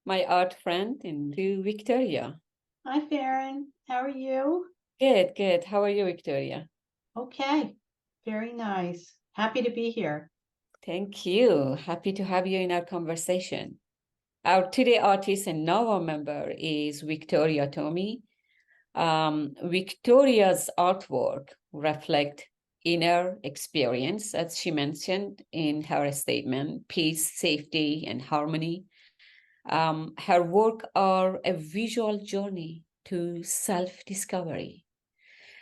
my art friend, and to Victoria. Hi, Farrin. How are you? Good, good. How are you, Victoria? Okay, very nice. Happy to be here. Thank you. Happy to have you in our conversation. Our today artist and novel member is Victoria Twomey. Victoria's artwork reflect inner experience, as she mentioned in her statement, peace, safety, and harmony. Her work are a visual journey to self-discovery,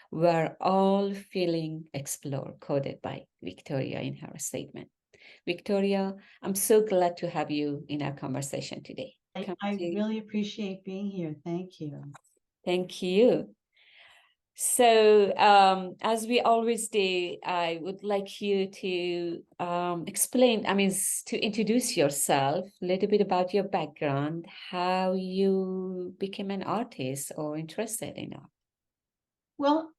where all feeling explored, coded by Victoria in her statement. Victoria, I'm so glad to have you in our conversation today. I really appreciate being here. Thank you. Thank you. So, as we always do, I would like you to explain, to introduce yourself, a little bit about your background, how you became an artist or interested in art. Well,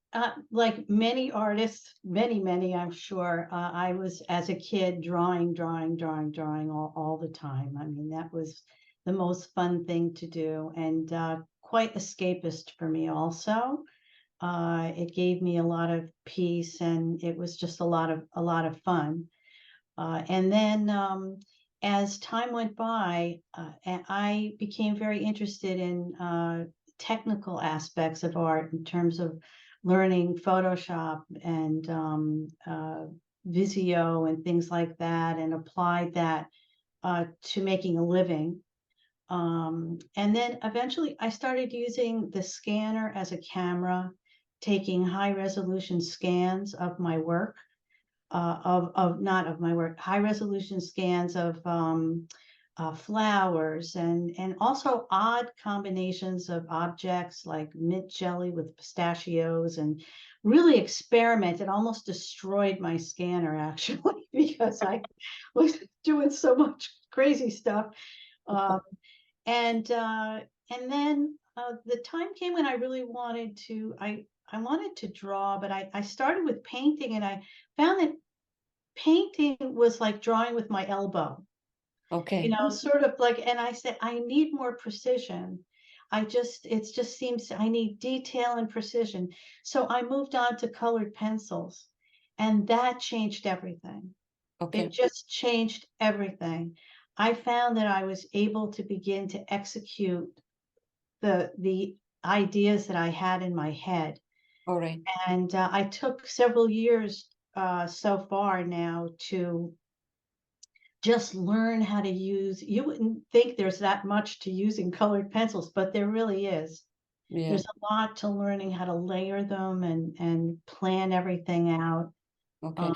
like many artists, many, I'm sure, I was as a kid drawing all the time. I mean, that was the most fun thing to do and quite escapist for me also. It gave me a lot of peace and it was just a lot of fun. And then as time went by, I became very interested in technical aspects of art in terms of learning Photoshop and Visio and things like that, and applied that to making a living. And then eventually I started using the scanner as a camera, taking high resolution scans of my work, of not of my work, high resolution scans of flowers and also odd combinations of objects like mint jelly with pistachios, and really experimented, almost destroyed my scanner actually because I was doing so much crazy stuff. Um, and then the time came when I really wanted to, I wanted to draw, but I started with painting, and I found that painting was like drawing with my elbow, Okay. sort of like, and I said, I need more precision. It just seems I need detail and precision. So I moved on to colored pencils, and that changed everything. It Okay. just changed everything. I found that I was able to begin to execute the ideas that I had in my head. All right. And I took several years so far now to just learn how to use. You wouldn't think there's that much to using colored pencils, but there really is. Yeah. There's a lot to learning how to layer them and plan everything out. Okay. Um,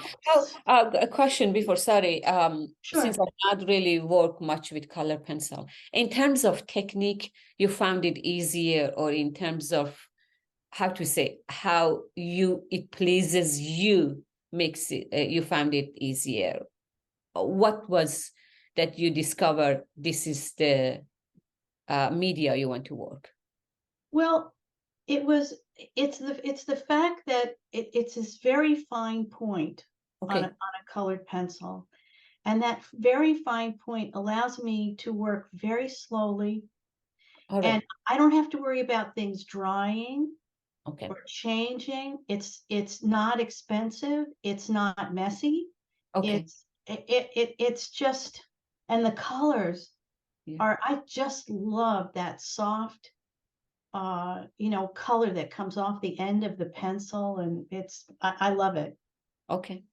How, a question before, sorry. Since sure. I've not really worked much with color pencil, in terms of technique, you found it easier, or in terms of how to say, how it pleases you, makes it, you found it easier? What was that you discovered this is the media you want to work? Well, it was it's the fact that it's this very fine point on Okay. a colored pencil, and that very fine point allows me to work very slowly, All and right. I don't have to worry about things drying Okay. or changing. It's not expensive, it's not messy. Okay. It's just, and the colors Yeah. are, I just love that soft color that comes off the end of the pencil, and I love it. Okay.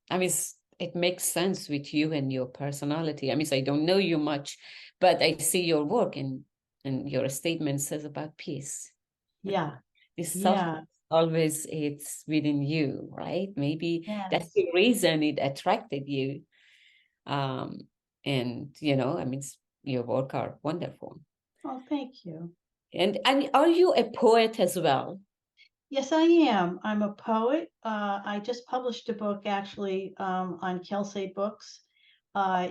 It makes sense with you and your personality. I don't know you much, but I see your work, and your statement says about peace. Yeah, This yeah, softness always it's within you, right? Maybe that's yes. the reason it attracted you. Um, and your work are wonderful. Oh, thank you. And are you a poet as well? Yes, I am. I'm a poet. I just published a book actually on Kelsey Books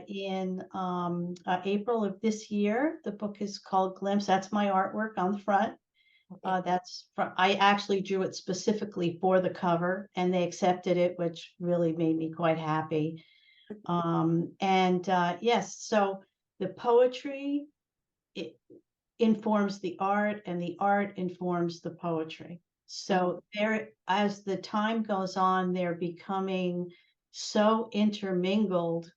in April of this year. The book is called Glimpse. That's my artwork on the front. Okay. I actually drew it specifically for the cover, and they accepted it, which really made me quite happy. And yes, so the poetry, it informs the art, and the art informs the poetry. So there, as the time goes on, they're becoming so intermingled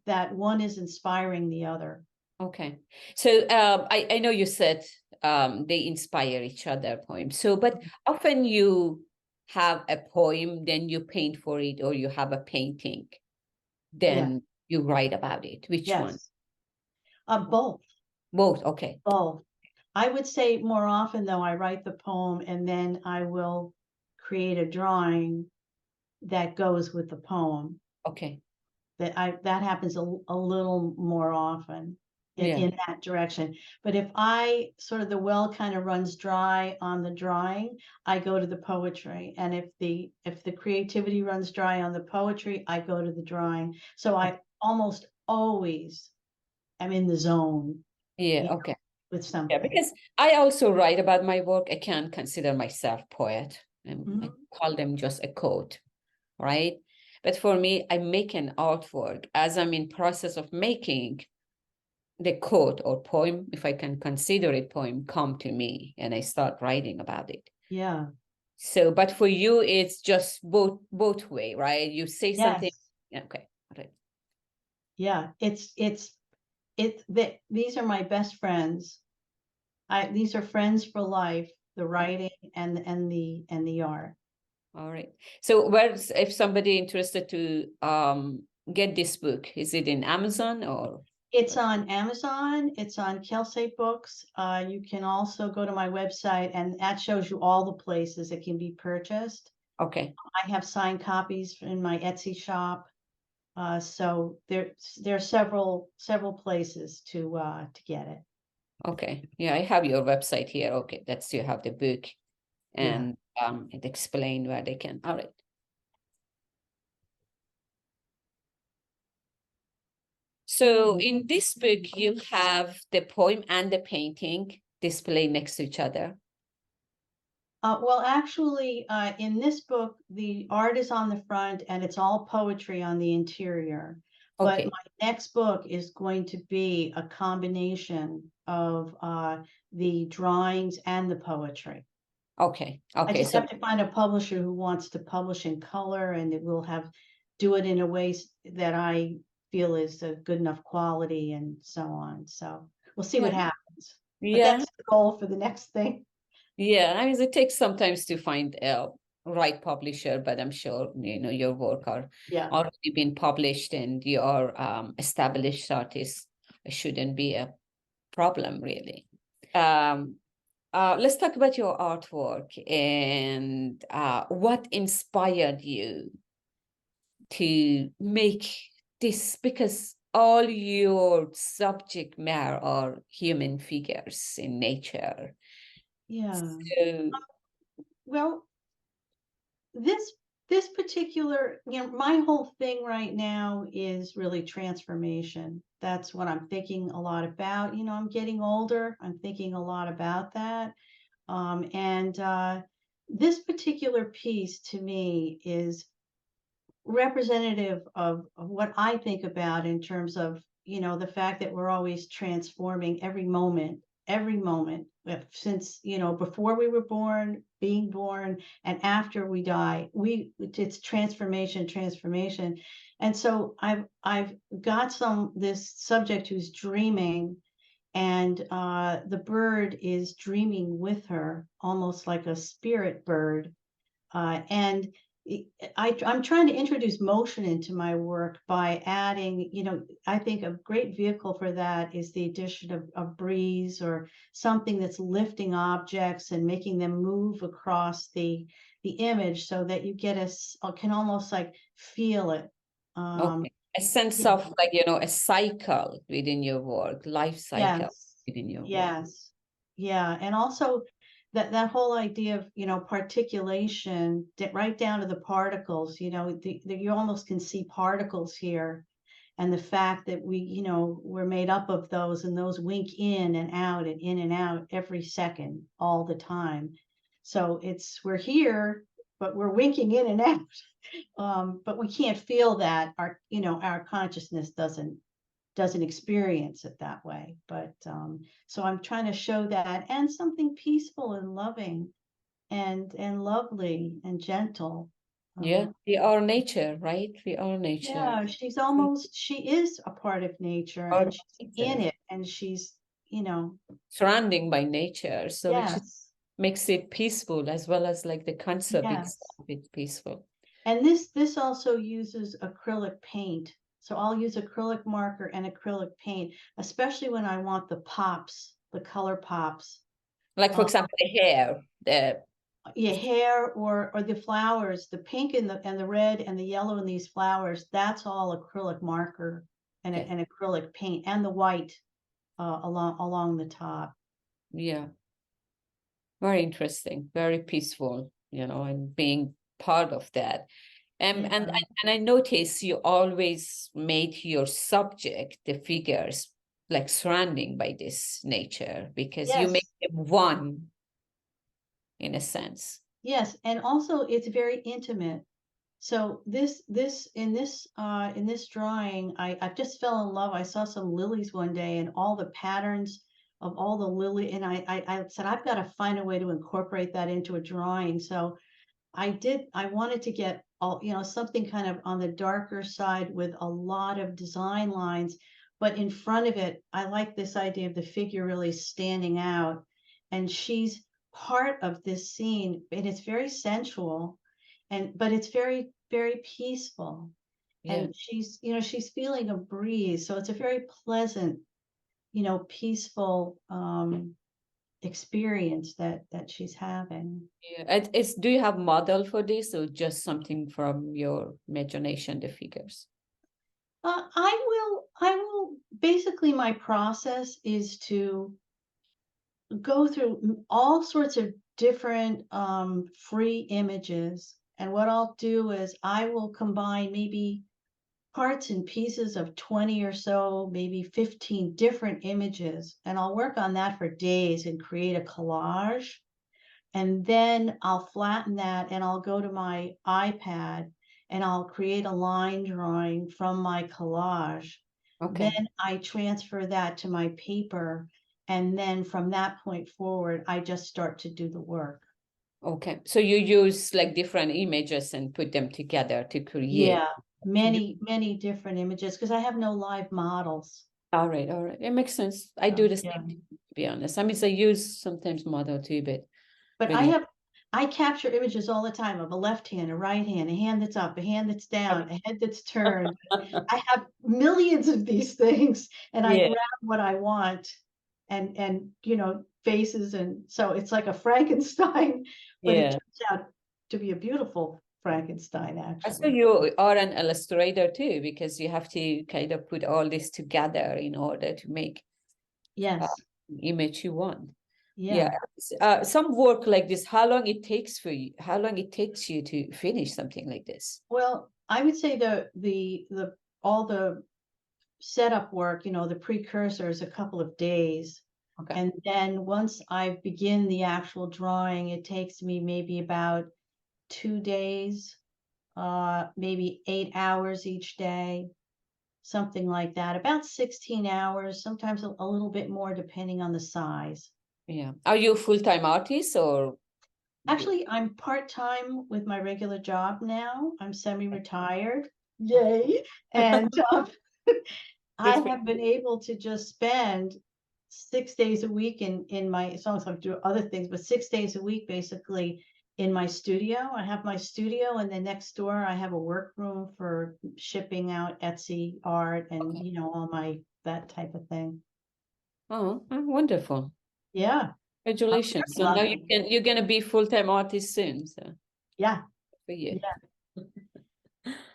that one is inspiring the other. Okay. So I know you said they inspire each other poems. So, but often you have a poem, then you paint for it, or you have a painting, Yeah. then you write about it. Which one? Yes. Both. Both. Okay. Both. I would say more often though, I write the poem and then I will create a drawing that goes with the poem. Okay. That happens a little more often Yeah. in that direction. But if I sort of the well kind of runs dry on the drawing, I go to the poetry. And if the creativity runs dry on the poetry, I go to the drawing. So I almost always am in the zone, Yeah. you know, Okay. with Yeah, something. because I also write about my work. I can't consider myself poet. I Mhm. call them just a quote, right? But for me, I make an artwork as I'm in process of making the quote or poem, if I can consider it poem, come to me and I start writing about it. Yeah. So, but for you, it's just both way, right? You say something. Yes. Okay. All right. Yeah. These are my best friends. These are friends for life, the writing and the art. All right. So where's if somebody interested to get this book, is it in Amazon or? It's on Amazon, it's on Kelsey Books. You can also go to my website and that shows you all the places it can be purchased. Okay. I have signed copies in my Etsy shop. So there are several places to get it. Okay. Yeah, I have your website here. Okay, that's you have the book Yeah. and it explain where they can. All right. So in this book, you have the poem and the painting displayed next to each other. Well, actually, in this book, the art is on the front and it's all poetry on the interior. But Okay. my next book is going to be a combination of the drawings and the poetry. Okay. I Okay. just So have to find a publisher who wants to publish in color, and it will do it in a way that I feel is a good enough quality and so on. So we'll see what yeah. happens. But Yeah. that's the goal for the next thing. Yeah. I mean, it takes sometimes to find a right publisher, but I'm sure your work are Yeah. already been published and you are established artist. It shouldn't be a problem really. Let's talk about your artwork and what inspired you to make this, because all your subject matter are human figures in nature. Yeah. So, Well, this this particular, my whole thing right now is really transformation. That's what I'm thinking a lot about. I'm getting older. I'm thinking a lot about that. And this particular piece to me is representative of what I think about in terms of, the fact that we're always transforming every moment, since, before we were born, being born, and after we die, it's transformation. And so I've got this subject who's dreaming, and the bird is dreaming with her, almost like a spirit bird. And I'm trying to introduce motion into my work by adding, I think a great vehicle for that is the addition of breeze or something that's lifting objects and making them move across the image so that you can almost like feel it. okay, a sense Yeah. of like, a cycle within your work, life cycle Yes. within your work. Yes. Yeah. And also that whole idea of, particulation, right down to the particles, you almost can see particles here. And the fact that we're made up of those, and those wink in and out and in and out every second, all the time. So we're here, but we're winking in and out. But we can't feel that. Our consciousness doesn't experience it that way. But so I'm trying to show that, and something peaceful and loving and lovely and gentle. Yeah, we are nature, right? We are nature. Yeah, she is a part of nature, Are and she's in nature, it, and she's, you know, surrounding by nature. So which yes, makes it peaceful as well as like the concept yes. itself is peaceful. And this also uses acrylic paint. So I'll use acrylic marker and acrylic paint, especially when I want the pops, the color pops. Like for Uh, example, the hair, the Your hair or the flowers, the pink and the red and the yellow in these flowers, that's all acrylic marker and okay, and acrylic paint, and the white along the top. yeah, very interesting, very peaceful, and being part of that. Yeah. And I notice you always made your subject, the figures, like surrounding by this nature because you make Yes. them one in a sense. Yes, and also it's very intimate. So in this drawing, I just fell in love. I saw some lilies one day, and all the patterns of all the lily, and I said I've got to find a way to incorporate that into a drawing. So I wanted to get all, something kind of on the darker side with a lot of design lines, but in front of it, I like this idea of the figure really standing out, and she's part of this scene, and it's very sensual, but it's very, very peaceful. Yeah. And she's feeling a breeze. So it's a very pleasant, peaceful experience that she's having. Yeah. Do you have model for this or just something from your imagination, the figures? I will basically, my process is to go through all sorts of different free images. And what I'll do is I will combine maybe parts and pieces of 20 or so, maybe 15 different images. And I'll work on that for days and create a collage. And then I'll flatten that and I'll go to my iPad and I'll create a line drawing from my collage. Okay. Then I transfer that to my paper. And then from that point forward, I just start to do the work. Okay. So you use like different images and put them together to create. Yeah, many, many different images because I have no live models. All right, all right. It makes sense. I do the same, Yeah. thing, to be honest. I mean, I use sometimes model too, but But really. I capture images all the time of a left hand, a right hand, a hand that's up, a hand that's down, a head that's turned. I have millions of these things, and I Yeah, grab what I want, and faces, and so it's like a Frankenstein, but it yeah. turns out to be a beautiful Frankenstein, So actually. you are an illustrator too, because you have to kind of put all this together in order to make Yes, image you want. Yeah. yeah. Some work like this, how long it takes for you, how long it takes you to finish something like this? Well, I would say the all the setup work, the precursor is a couple of days. Okay. And then once I begin the actual drawing, it takes me maybe about 2 days, maybe 8 hours each day, something like that. About 16 hours, sometimes a little bit more depending on the size. Yeah. Are you a full-time artist or you? Actually, I'm part-time with my regular job now. I'm semi-retired. Okay. Yay. And I Good for have been able to just spend 6 days a week in my, as long as I do other things, but 6 days a week basically in my studio. I have my studio, and then next door I have a workroom for shipping out Etsy art and okay. all my that type of thing. Oh, wonderful. Yeah, I'm Congratulations. very So now lucky. you're gonna be full-time artist soon. So Yeah, for you. yeah.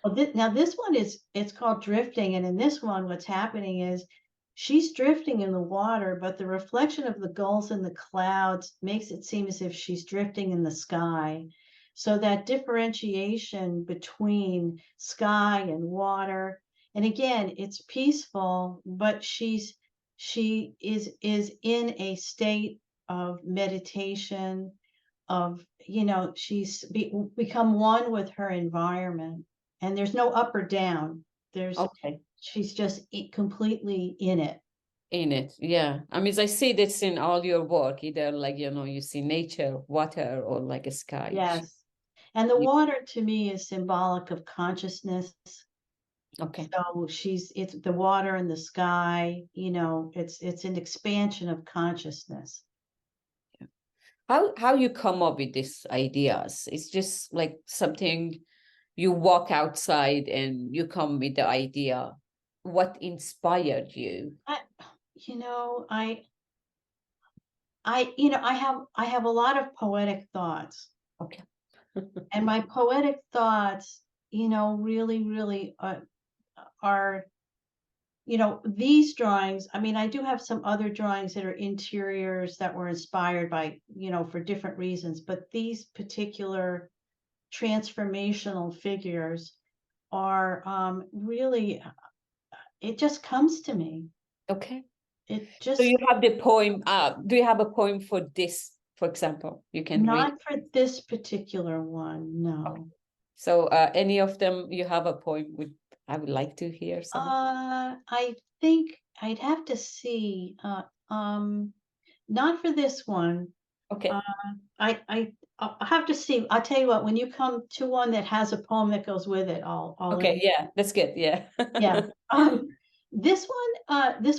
Well, now this one it's called drifting, and in this one, what's happening is she's drifting in the water, but the reflection of the gulls in the clouds makes it seem as if she's drifting in the sky. So that differentiation between sky and water, and again, it's peaceful, but she is in a state of meditation, of she's become one with her environment, and there's no up or down. There's Okay. she's just completely in it. In it, yeah. I mean, I see this in all your work, either like, you see nature, water, or like a sky. Yes. And the You- water to me is symbolic of consciousness. Okay. So it's the water and the sky, it's an expansion of consciousness. How you come up with these ideas? It's just like something you walk outside and you come with the idea. What inspired you? I, you know, I have a lot of poetic thoughts, Okay. and my poetic thoughts, really, really are, these drawings. I mean, I do have some other drawings that are interiors that were inspired by, for different reasons, but these particular transformational figures are really, it just comes to me. Okay. It So you just, have the poem. Do you have a poem for this, for example? You can read. not for this particular one, Okay. no. So any of them you have a poem I would like to hear some. I think I'd have to see, not for this one. Okay. Uh, I'll have to see. I'll tell you what, when you come to one that has a poem that goes with it, I'll let Okay, you. yeah, that's good. Yeah. Yeah. This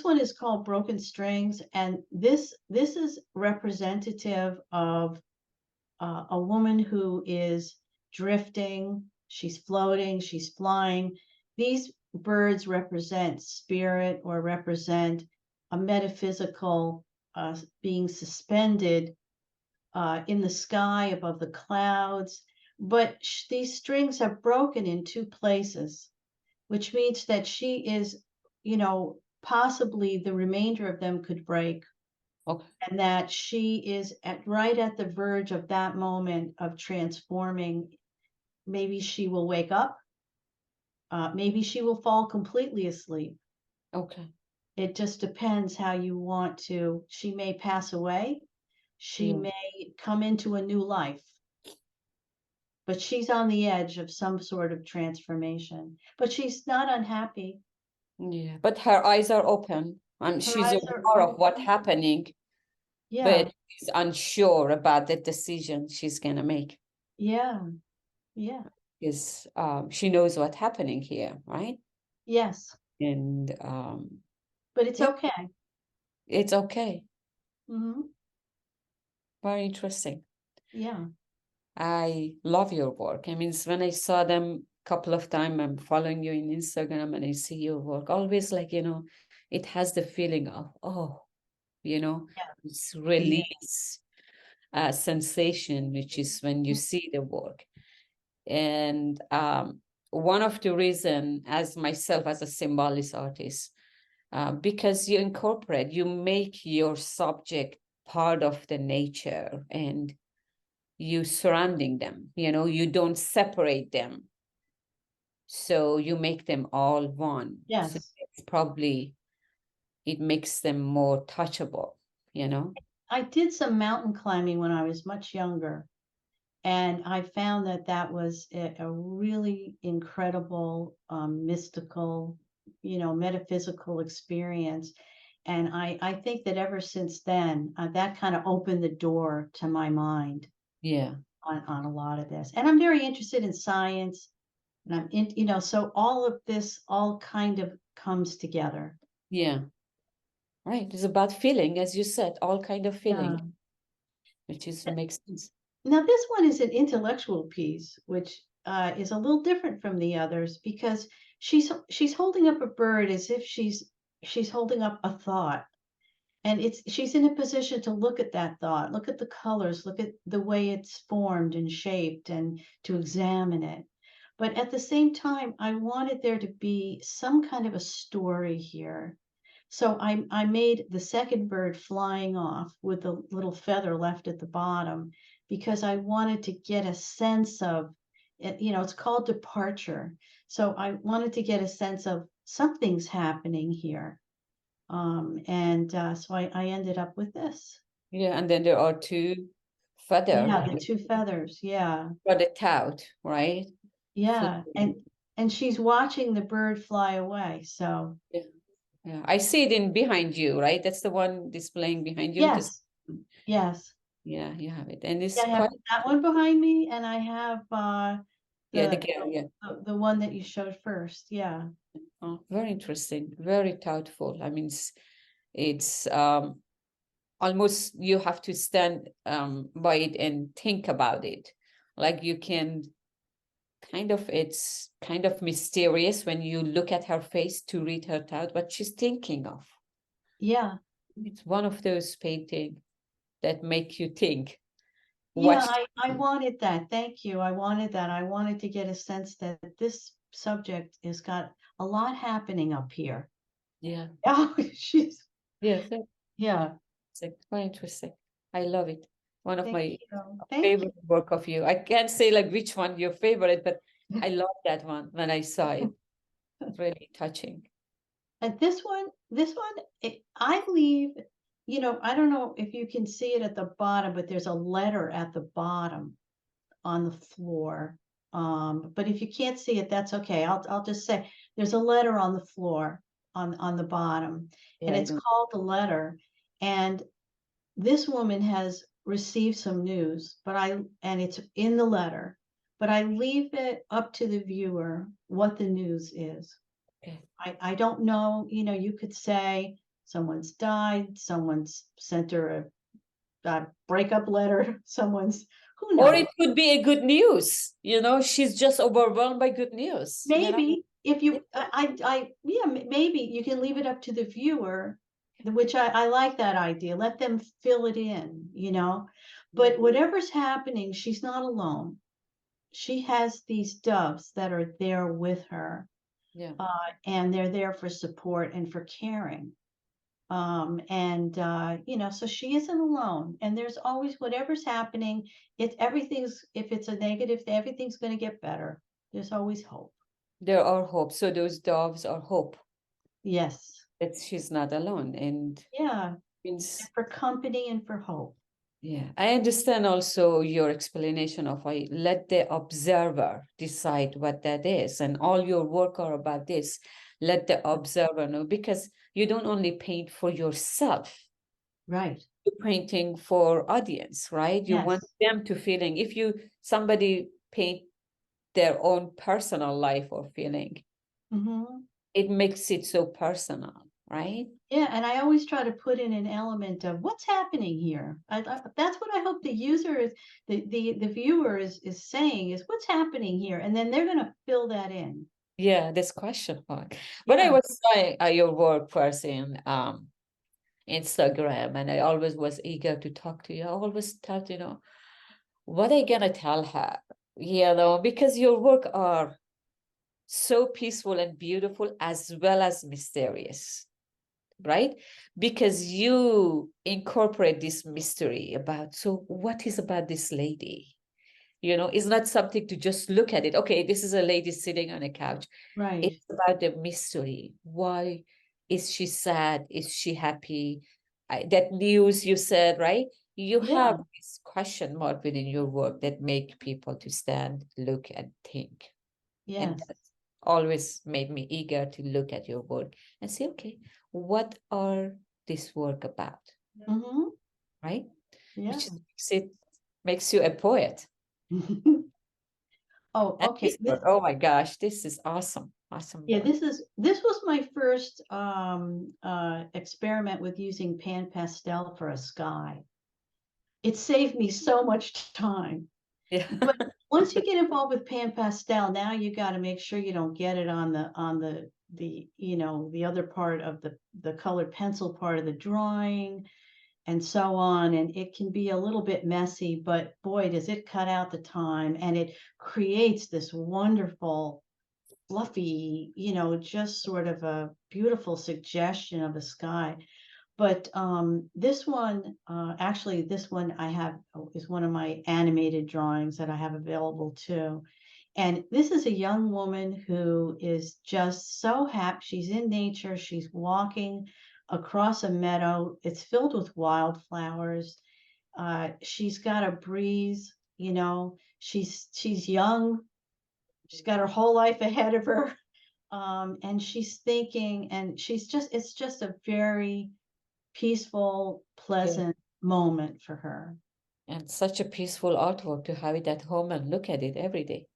one is called Broken Strings, and this is representative of a woman who is drifting, she's floating, she's flying. These birds represent spirit or represent a metaphysical being suspended in the sky above the clouds. But these strings are broken in two places, which means that she is, possibly the remainder of them could break, Okay. and that she is right at the verge of that moment of transforming. Maybe she will wake up. Maybe she will fall completely asleep. Okay. It just depends how you want to. She may pass away. She Yeah. may come into a new life, but she's on the edge of some sort of transformation. But she's not unhappy. Yeah. But her eyes are open and Her she's eyes are aware of what's open. happening, Yeah, but she's unsure about the decision she's gonna make. yeah, yeah. Because she knows what's happening here, right? Yes, And but it's yeah, okay. it's okay. Hmm. Very interesting. Yeah. I love your work. I mean, when I saw them a couple of times, I'm following you in Instagram and I see your work, always like, it has the feeling of, oh, it's Yeah. release sensation, which is when you see the work. And one of the reason, as myself as a symbolist artist, because you make your subject part of the nature and you surrounding them, you don't separate them. So you make them all one. So Yes. it's probably, it makes them more touchable, I did some mountain climbing when I was much younger, and I found that that was a really incredible, mystical, metaphysical experience. And I think that ever since then, that kind of opened the door to my mind Yeah. on a lot of this. And I'm very interested in science, and so all of this all kind of comes together. Yeah. Right. It's about feeling, as you said, all kind of Yeah. feeling, which is makes sense. Now, this one is an intellectual piece, which is a little different from the others because she's holding up a bird as if she's holding up a thought, and she's in a position to look at that thought, look at the colors, look at the way it's formed and shaped, and to examine it. But at the same time, I wanted there to be some kind of a story here. So I made the second bird flying off with the little feather left at the bottom because I wanted to get a sense of it. It's called departure. So I wanted to get a sense of something's happening here. And so I ended up with this. Yeah. And then there are two feather Yeah, the two feathers. Yeah. for the tout, right? For Yeah. And and she's watching the bird fly away. So Yeah, yeah. I see it in behind you, right? That's the one displaying behind you. This, yes, yes. yeah, you have it, and Yeah, it's I have quite, that one behind me, and I have yeah, the the girl, yeah. the one that you showed first. Yeah. Oh, very interesting, very thoughtful. I mean, it's almost you have to stand by it and think about it. Like you can it's kind of mysterious when you look at her face to read her thought, what she's thinking of. Yeah. It's one of those paintings that make you think. Yeah, What? I wanted that. Thank you. I wanted that. I wanted to get a sense that this subject has got a lot happening up here. Yeah. Oh, she's, Yes. yeah. Very interesting. I love it. One of Thank my you. Thank you. favorite work of you. I can't say like which one your favorite, but I love that one when I saw it. It's really touching. And this one, I leave, I don't know if you can see it at the bottom, but there's a letter at the bottom on the floor. But if you can't see it, that's okay. I'll just say there's a letter on the floor on the bottom, and Yeah, I it's don't. called the letter. And this woman has received some news, and it's in the letter, but I leave it up to the viewer what the news is. Okay. I don't know, you could say someone's died, someone's sent her a breakup letter, who Or knows? it could be a good news. She's just overwhelmed by good news. Maybe if Yeah. you, yeah, maybe you can leave it up to the viewer, which I like that idea. Let them fill it in. But whatever's happening, she's not alone. She has these doves that are there with her, Yeah. and they're there for support and for caring. And so she isn't alone. And there's always whatever's happening. If it's a negative, everything's going to get better. There's always hope. There are hope. So those doves are hope Yes. that she's not alone. And Yeah. means, For company and for hope. yeah, I understand also your explanation of I let the observer decide what that is. And all your work are about this. Let the observer know, because you don't only paint for yourself, Right. you're painting for audience, right? You want Yes. them to feeling. If somebody paint their own personal life or feeling, Hmm. it makes it so personal, right? Yeah, and I always try to put in an element of what's happening here. That's what I hope the user is, the viewer is saying is what's happening here, and then they're going to fill that in. Yeah, this question mark. When I Yeah. was saying your work first in Instagram, and I always was eager to talk to you, I always thought, what I gonna tell her? Because your work are so peaceful and beautiful as well as mysterious, right? Because you incorporate this mystery about, so what is about this lady? It's not something to just look at it. Okay, this is a lady sitting on a couch. Right. It's about the mystery. Why is she sad? Is she happy? That news you said, right? You Yeah. have this question mark within your work that make people to stand, look, and think. And Yes. that always made me eager to look at your work and say, okay, what are this work about? Hmm. Right? Yeah. Which makes you a poet. Oh, And okay. this work, oh my gosh, this is awesome. Awesome Yeah, work. this was my first experiment with using pan pastel for a sky. It saved me so much time. Yeah. But once you get involved with pan pastel, now you got to make sure you don't get it on the other part of the colored pencil part of the drawing and so on. And it can be a little bit messy, but boy, does it cut out the time, and it creates this wonderful fluffy, just sort of a beautiful suggestion of the sky. But this one I have is one of my animated drawings that I have available too. And this is a young woman who is just so happy. She's in nature. She's walking across a meadow. It's filled with wildflowers. She's got a breeze. She's young, She's got her whole life ahead of her. And she's thinking, and it's just a very peaceful, Yeah. pleasant moment for her. And such a peaceful artwork to have it at home and look at it every day.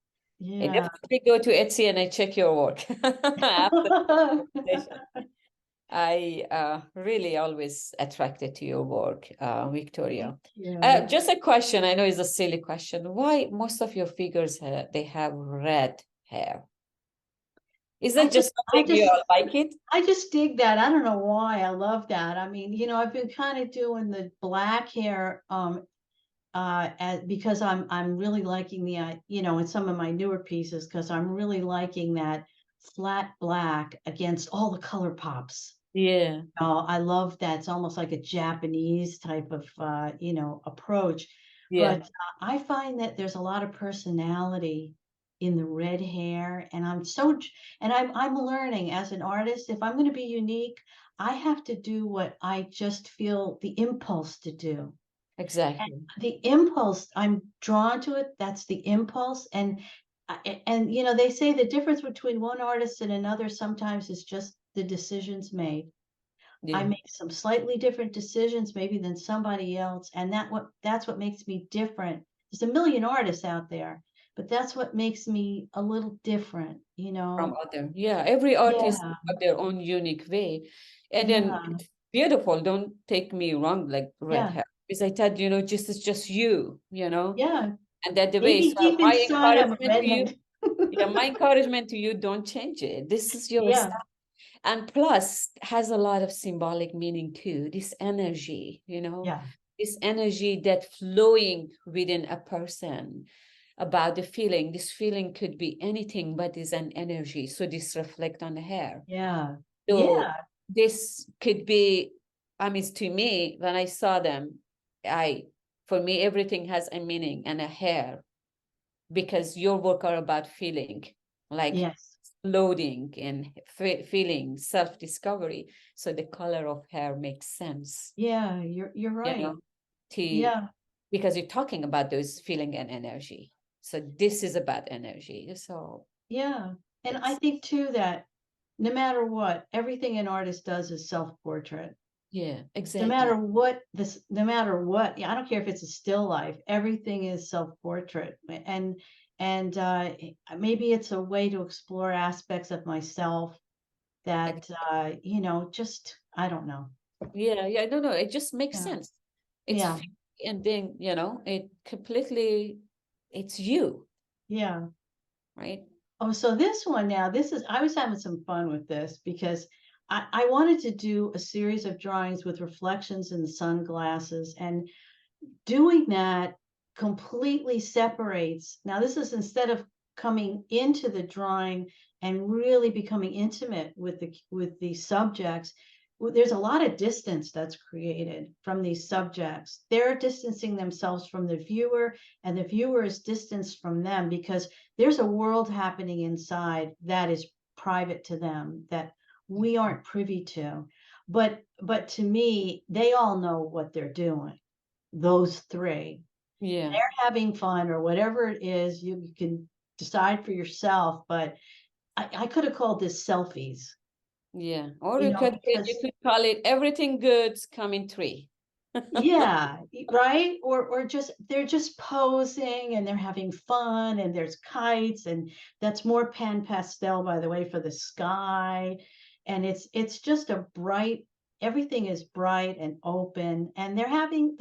I Yeah. definitely go to Etsy and I check your work after the session. I really always attracted to your work, Victoria. Yeah. Just a question. I know it's a silly question. Why most of your figures they have red hair? Is I that just I something you just all like it? I just dig that. I don't know why. I love that. I mean, I've been kind of doing the black hair because I'm really liking the in some of my newer pieces, because I'm really liking that flat black against all the color pops. Yeah, Oh, I love that. It's almost like a Japanese type of approach. yeah, But I find that there's a lot of personality in the red hair, and I'm learning as an artist, if I'm going to be unique, I have to do what I just feel the impulse to do. And exactly. the impulse, I'm drawn to it. That's the impulse. And they say the difference between one artist and another sometimes is just the decisions made. I Yeah, make some slightly different decisions maybe than somebody else, and that's what makes me different. There's a million artists out there, but that's what makes me a little different, from other. Yeah, every artist Yeah, have their own unique way. And then yeah, it's beautiful. Don't take me wrong, like red yeah, hair. Because I thought, just it's just you, yeah. and that the way. Maybe So deep my inside I'm a encouragement to you, redhead. yeah, my encouragement to you, don't change it. This is your Yeah, style. And plus has a lot of symbolic meaning too. This energy, yeah, this energy that flowing within a person about the feeling. This feeling could be anything, but is an energy. So this reflect on the hair. yeah, So yeah, this could be, I mean, to me, when I saw them, for me, everything has a meaning and a hair, because your work are about feeling, like yes, loading and feeling, self-discovery. So the color of hair makes sense, yeah. You're you right. know, to Yeah, because you're talking about those feeling and energy. So this is about energy. So yeah. And I it's, think too that no matter what, everything an artist does is self-portrait. yeah, No exactly. matter what no matter what, yeah, I don't care if it's a still life, everything is self-portrait. And maybe it's a way to explore aspects of myself that just I don't know. Yeah, yeah, I don't know. It just makes Yeah, sense. yeah, And then, it completely, it's you, yeah. right? Oh, so this one now, I was having some fun with this because I wanted to do a series of drawings with reflections in the sunglasses, and doing that completely separates. Now, this is instead of coming into the drawing and really becoming intimate with the subjects. There's a lot of distance that's created from these subjects. They're distancing themselves from the viewer, and the viewer is distanced from them because there's a world happening inside that is private to them that we aren't privy to. But to me, they all know what they're doing, those three. Yeah, They're having fun or whatever it is, you can decide for yourself. But I could have called this selfies, yeah. Or you because could call it everything good's coming three. yeah, right. Or just they're just posing and they're having fun, and there's kites, and that's more pan pastel, by the way, for the sky. And it's just a bright, everything is bright and open, and they're having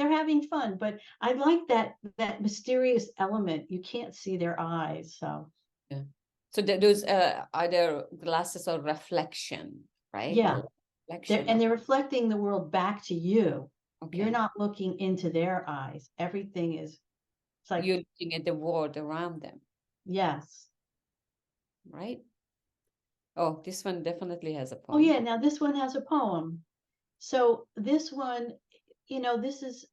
fun. But I like that mysterious element. You can't see their eyes. So Yeah. So those either glasses or reflection, right? yeah, The reflection of, they're reflecting the world back to you. You're okay. not looking into their eyes. Everything is, it's like, You're looking at the world around them, yes. right? Oh, this one definitely has a Oh poem. yeah, now this one has a poem. So this one, this is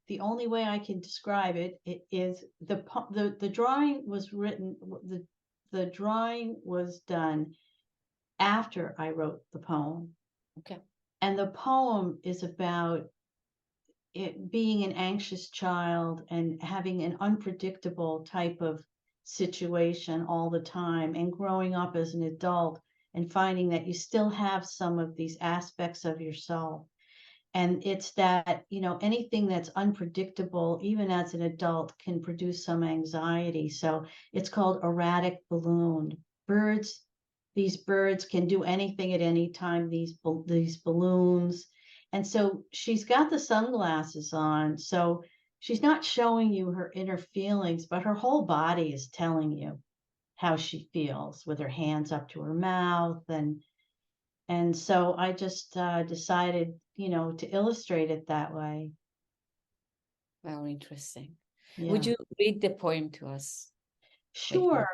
the only way I can describe it. It is the drawing was written, the drawing was done after I wrote the poem. Okay. And the poem is about it being an anxious child and having an unpredictable type of situation all the time, and growing up as an adult and finding that you still have some of these aspects of yourself. And it's that, anything that's unpredictable, even as an adult, can produce some anxiety. So it's called erratic balloon. These birds can do anything at any time, these balloons. And so she's got the sunglasses on. So she's not showing you her inner feelings, but her whole body is telling you how she feels with her hands up to her mouth. And so I just decided, to illustrate it that way. Very interesting. Would Yeah. you read the poem to us? Sure.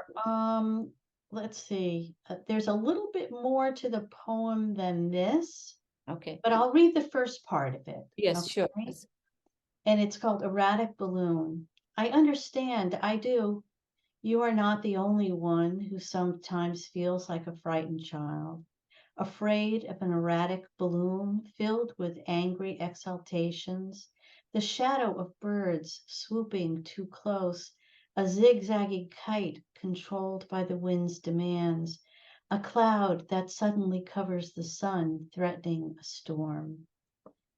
Let's see. There's a little bit more to the poem than this, Okay. but I'll read the first part of it. Yes, sure. Okay. And it's called Erratic Balloon. I understand, I do. You are not the only one who sometimes feels like a frightened child, afraid of an erratic balloon filled with angry exhaltations, the shadow of birds swooping too close, a zigzagging kite controlled by the wind's demands, a cloud that suddenly covers the sun, threatening a storm.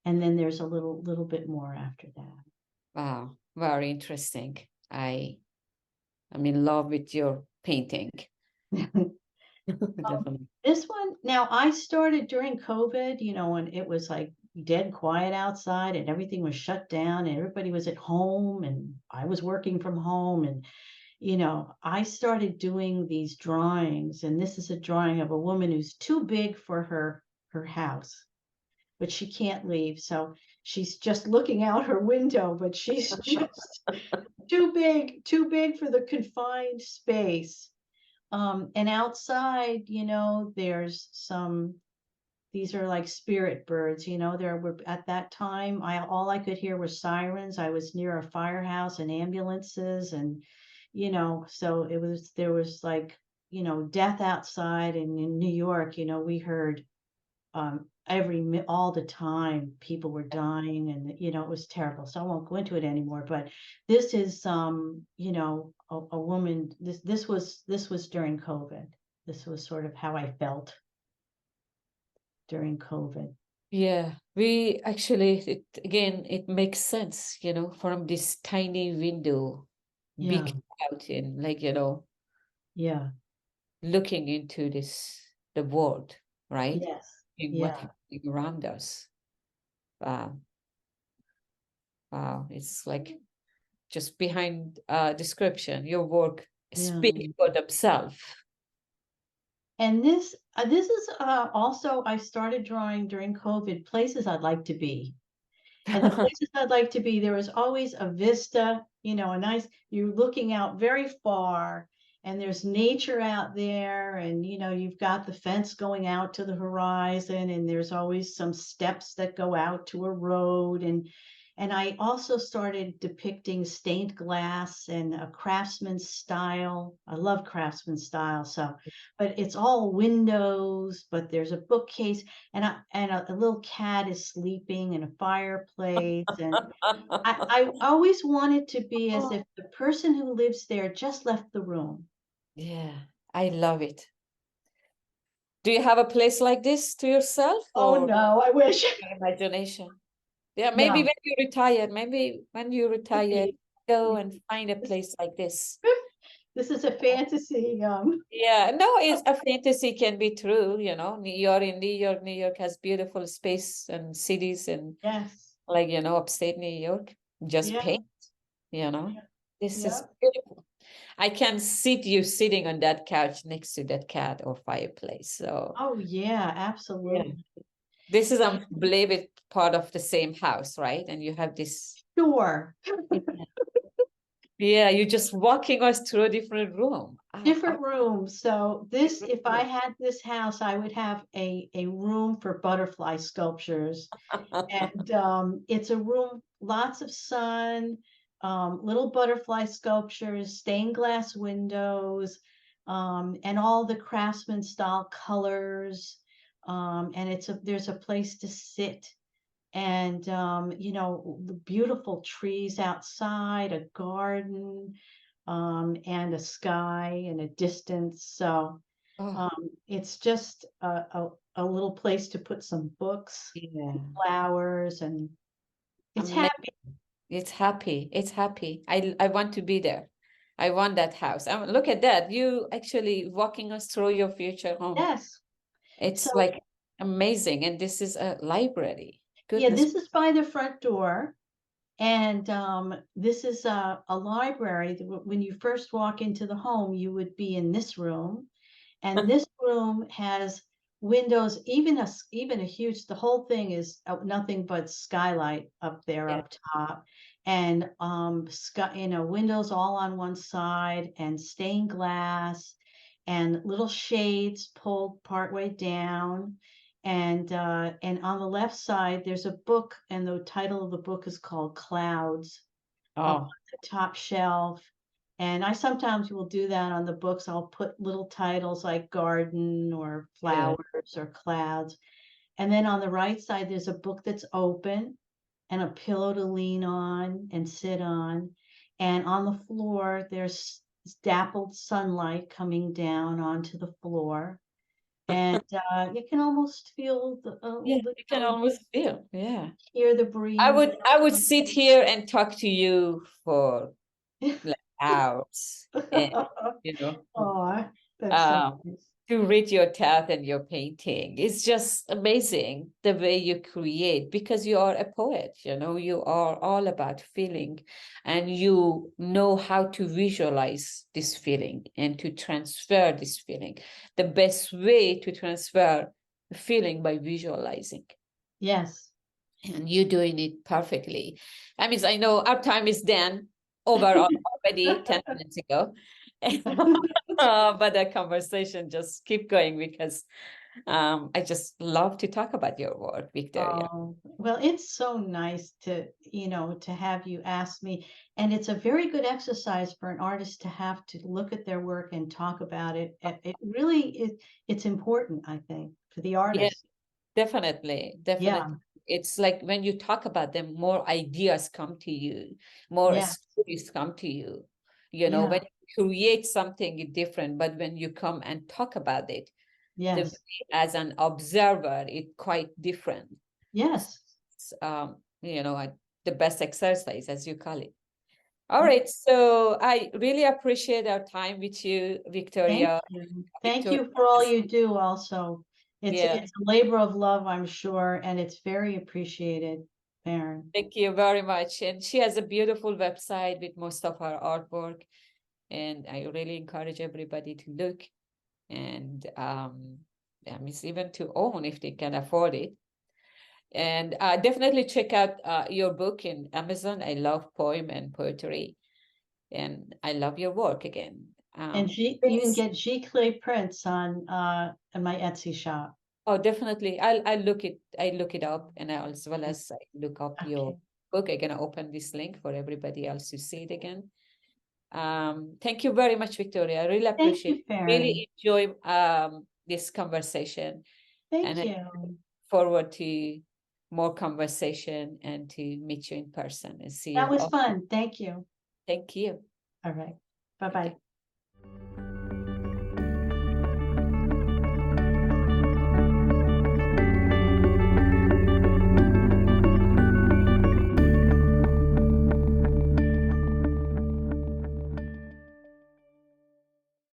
And then there's a little bit more after that. Wow, very interesting. I'm in love with your painting. Definitely. This one, now I started during COVID, when it was like dead quiet outside and everything was shut down and everybody was at home and I was working from home. And, I started doing these drawings. And this is a drawing of a woman who's too big for her house, but she can't leave. So she's just looking out her window, but she's just too big for the confined space. And outside, there's these are like spirit birds, there were at that time, all I could hear were sirens. I was near a firehouse and ambulances and, so there was like, death outside. And in New York, we heard all the time people were dying and it was terrible, so I won't go into it anymore. But this is a woman. This was during COVID. This was sort of how I felt during COVID. Yeah, we actually, it makes sense, from this tiny window, Yeah. big out in, Yeah. looking into the world, right? Yes. In what Yeah. happening around us. Wow. Wow. It's like just behind description, your work speaks Yeah. for themselves. And this is also, I started drawing during COVID, places I'd like to be. And the places I'd like to be, there was always a vista, a nice, you're looking out very far and there's nature out there. And, you've got the fence going out to the horizon and there's always some steps that go out to a road. And I also started depicting stained glass and a craftsman style. I love craftsman style. So, but it's all windows, but there's a bookcase and a little cat is sleeping in a fireplace. And I always wanted to be as if the person who lives there just left the room. Yeah, I love it. Do you have a place like this to yourself Oh or no, I wish. your imagination? Yeah, maybe No. when you retire, go and find a place like this. This is a fantasy. Yeah, no, it's a fantasy can be true, You're in New York. New York has beautiful space and cities and Yes. upstate New York. Just Yeah. paint, This is Yeah. beautiful. I can see you sitting on that couch next to that cat or fireplace. So Oh yeah, yeah, absolutely. this is, I believe, it part of the same house, right? And you have this. Sure. Yeah, you're just walking us through a different room. Different rooms. So this, if I had this house, I would have a room for butterfly sculptures. And it's a room, lots of sun, little butterfly sculptures, stained glass windows, and all the craftsman style colors. And there's a place to sit and the beautiful trees outside, a garden, and a sky and a distance. So Oh, it's just a little place to put some books, yeah. flowers, and it's Ama- happy. It's happy. It's happy. I want to be there. I want that house. Look at that. You actually walking us through your future home. Yes. So It's like amazing. And this is a library. yeah, Goodness. this is by the front door. And this is a library. When you first walk into the home, you would be in this room. And this room has windows, even a huge, the whole thing is nothing but skylight up there Yeah. up top. And windows all on one side and stained glass and little shades pulled partway down. And on the left side, there's a book, and the title of the book is called Clouds up on Oh, the top shelf. And I sometimes will do that on the books. I'll put little titles like garden or yeah. flowers or clouds. And then on the right side, there's a book that's open and a pillow to lean on and sit on. And on the floor, there's dappled sunlight coming down onto the floor. And you can almost feel Yeah, you can almost feel. Yeah. hear the I breeze. would I would sit here and talk to you for like hours and you know Oh, that's so um nice. to read your art and your painting. It's just amazing the way you create because you are a poet, you are all about feeling and you know how to visualize this feeling and to transfer this feeling. The best way to transfer a feeling by visualizing. Yes. And you're doing it perfectly. I mean, I know our time is done over already 10 minutes ago. But the conversation just keep going because I just love to talk about your work, Victoria. Oh, well, it's so nice to have you ask me. And it's a very good exercise for an artist to have to look at their work and talk about it. It really it's important, I think, for the Yeah, artist. definitely, Yeah, definitely. It's like when you talk about them, more ideas come to you, more yeah, stories come to you. yeah, When you create something different, but when you come and talk about it, the yes, as an observer, it's quite different. yes. It's, the best exercise, as you call it. All right, so I really appreciate our time with you, Thank Victoria. you. Thank Victoria, you for all you do also. yeah. It's a labor of love, I'm sure, and it's very appreciated, Farrin. Thank you very much. And she has a beautiful website with most of her artwork. And I really encourage everybody to look and I mean, even to own if they can afford it. And definitely check out your book in Amazon. I love poem and poetry, and I love your work again. And you can get G clay prints on my Etsy shop. Oh, definitely. I look it up, and as well as I look up your Okay. book. I'm gonna open this link for everybody else to see it again. Thank you very much, Victoria. I really Thank appreciate you, Farrin. really enjoy this conversation, and Thank I you. look forward to more conversation and to meet you in person and see That you was all. fun. Thank you. Thank you. All right. Bye-bye. Okay.